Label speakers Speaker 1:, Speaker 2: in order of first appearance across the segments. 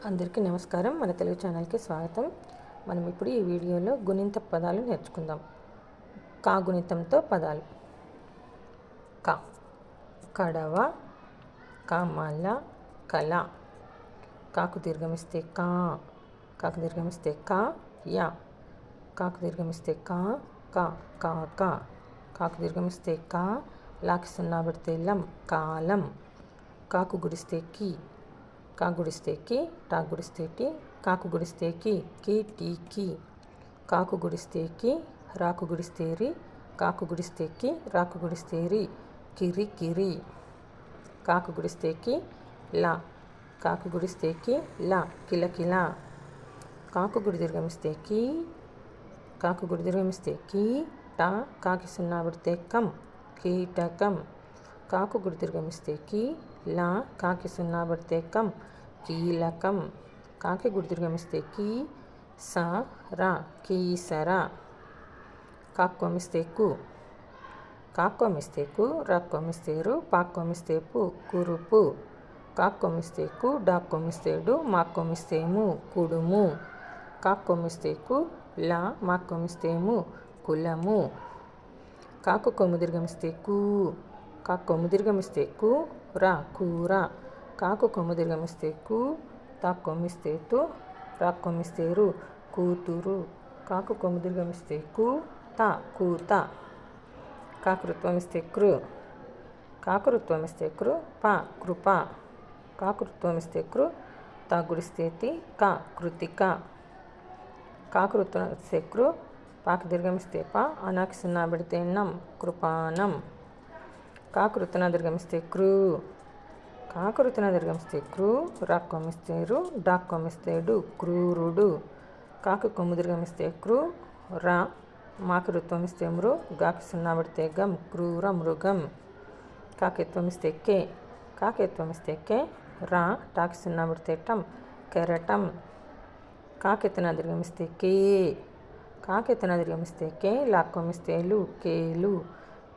Speaker 1: అందరికీ నమస్కారం. మన తెలుగు ఛానల్కి స్వాగతం. మనం ఇప్పుడు ఈ వీడియోలో గుణింత పదాలు నేర్చుకుందాం. కా గుణితంతో పదాలు: క, కడవ, కమల, కల. కాకు దీర్ఘమిస్తే కా, కాకు దీర్ఘమిస్తే కా, యా. కాకు దీర్ఘమిస్తే కా, కా, కాక. కాకు దీర్ఘమిస్తే కా, లాకి సున్నా పెడితే లం, కాలం. కాకు గుడిస్తే కి, కాకు గుడిస్తే కి, టాకు గుడిస్తే టి, కాకు గుడిస్తే కి, టీకి. కాకు గుడిస్తే కి, రాకు గుడిస్తే రి, కాకు గుడిస్తే కి, రాకు గుడిస్తే రి, కిరి కిరి. కాకు గుడిస్తే కి, లా, కాకు గుడిస్తే కి, లా, కిలకిల. కాకు గుడి దీర్ఘమిస్తే కి, కాకు గుడి దీర్ఘమిస్తే కి, టా, కాకి సున్నా పెడితే కం, కీటకం. కాకు గుడి దీర్ఘమిస్తే కి, లా, కాకి సున్నా పెడితే కం, కీలకం. కాకి గుడి దీర్ఘమిస్తే కి, స, రా, కీసర. కాక్కొమిస్తే కు, కాక్కొమిస్తే కు, రాక్కొమిస్తే రు, పాక్కొమిస్తే పు, కురుపు. కాక్కొమిస్తే కు, డాక్కొమిస్తే డు, మాక్కొమిస్తే ము, కుడుము. కాక్కొమిస్తే కు, లా, మాక్కొమిస్తే ము, కులము. కాకు కొమ్ము దీర్ఘమిస్తే కు, కాకు కొమ్ము దీర్ఘమిస్తే కు, రా, కూర. కాకు కొమ్ము దీర్ఘమిస్తే కు, తాకు కొమ్మిస్తే తు, రాకు కొమ్మిస్తే రు, కూతురు. కాకు కొమ్ము దీర్ఘమిస్తే కు, తా, కూత. కాకు రుత్వమిస్తే కృ, కాకు రుత్వమిస్తే కృ, పా, కృప. కాకు రుత్వమిస్తే కృ, తా గుడిస్తే తి, కా, కృతిక. కాకు రుత్వమిస్తే కృ, పాకు దీర్ఘమిస్తే పా, అనాకి సున్నా పెడితే నం, కృపానం. కాకు రుత్తున దీర్ఘమిస్తే కృ, కాకు రుత్తున దీర్ఘమిస్తే కృ, రాకు కొమ్మిస్తే రు, డాకు కొమ్మిస్తే డు, క్రూరుడు. కాకు కొమ్ము దీర్ఘమిస్తే కృ, రా, మాకు రుత్వమిస్తే మృ, గాకి సున్నా పెడితే గం, క్రూర మృగం. కాకి ఎత్వమిస్తే కే, కాకి ఎత్వమిస్తే కే, రా, టాకి సున్నా పెడితే టం, కెరటం. కాకెత్తున దీర్ఘమిస్తే కే, కాకెత్తున దీర్ఘమిస్తే కే, లాక్కొమిస్తే లు, కేలు.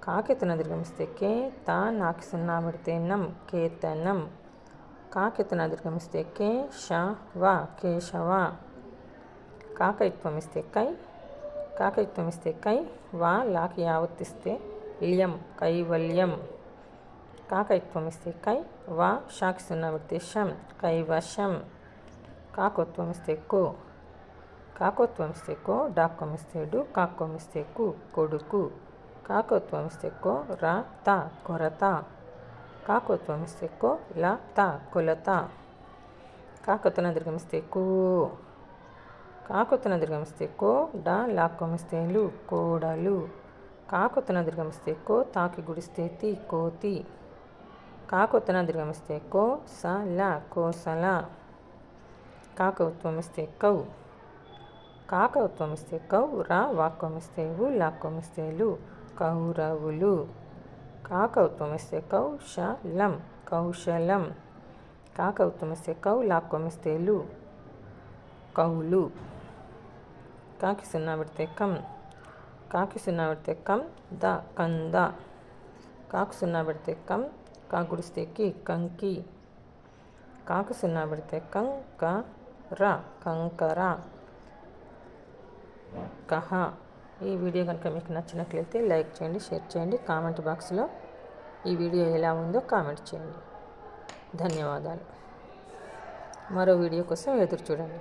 Speaker 1: కాకెత్తున దీర్ఘమిస్తే కే, తా, నాకి సున్నా పెడితే నం, కేతనం. కాకెత్తున దీర్ఘమిస్తే కే, ష, వా, కేశవ. కాకైత్వమిస్తే కై, కాకైత్వమిస్తే కై, వా, లాకి యావత్తిస్తే ల్యం, కైవల్యం. కాకైత్వమిస్తే కై, వా, షాకి సున్నా పెడితే షం, కైవశం. కాకోత్వమిస్తే కో, కాకోత్వమిస్తే కో, డాక్కొమిస్తే డు, కాక్కొమిస్తే కు, కొడుకు. కాకోత్వమిస్తే కో, రా, తా, కొరత. కాకోత్వమిస్తే కో, లా, తా, కొలత. కాకొత్తున దీర్ఘమిస్తే కో, కాకొత్తున దీర్ఘమిస్తే కో, డా, లాక్కొమిస్తే లు, కోడలు. కాకొత్తున దీర్ఘమిస్తే కో, తాకి గుడిస్తే తి, కోతి. కాకొత్తున దీర్ఘమిస్తే కో, స, లా, కోసల. కాకౌత్వమిస్తే కౌ, కాకౌత్వమిస్తే కౌ, రా, వాక్కొమిస్తే వు, లాక్కొమిస్తే లు, కౌరవులు. కాకౌత్వమిస్తే కౌ, ష, లం, కౌశలం. కాకౌత్వమిస్తే కౌ, లాక్కొమిస్తే లు, కౌలు. కాకి సున్నా పెడితే కం, కాకి సున్నా పెడితే కం, ద, కంద. కాకు సున్నా పెడితే కం, కా గుడిస్తే కి, కంకి. కాకు సున్నా పెడితే కం, క, ర, కంకర. కహ. ఈ వీడియో కనుక మీకు నచ్చినట్లయితే లైక్ చేయండి, షేర్ చేయండి. కామెంట్ బాక్స్లో ఈ వీడియో ఎలా ఉందో కామెంట్ చేయండి. ధన్యవాదాలు. మరో వీడియో కోసం ఎదురు చూడండి.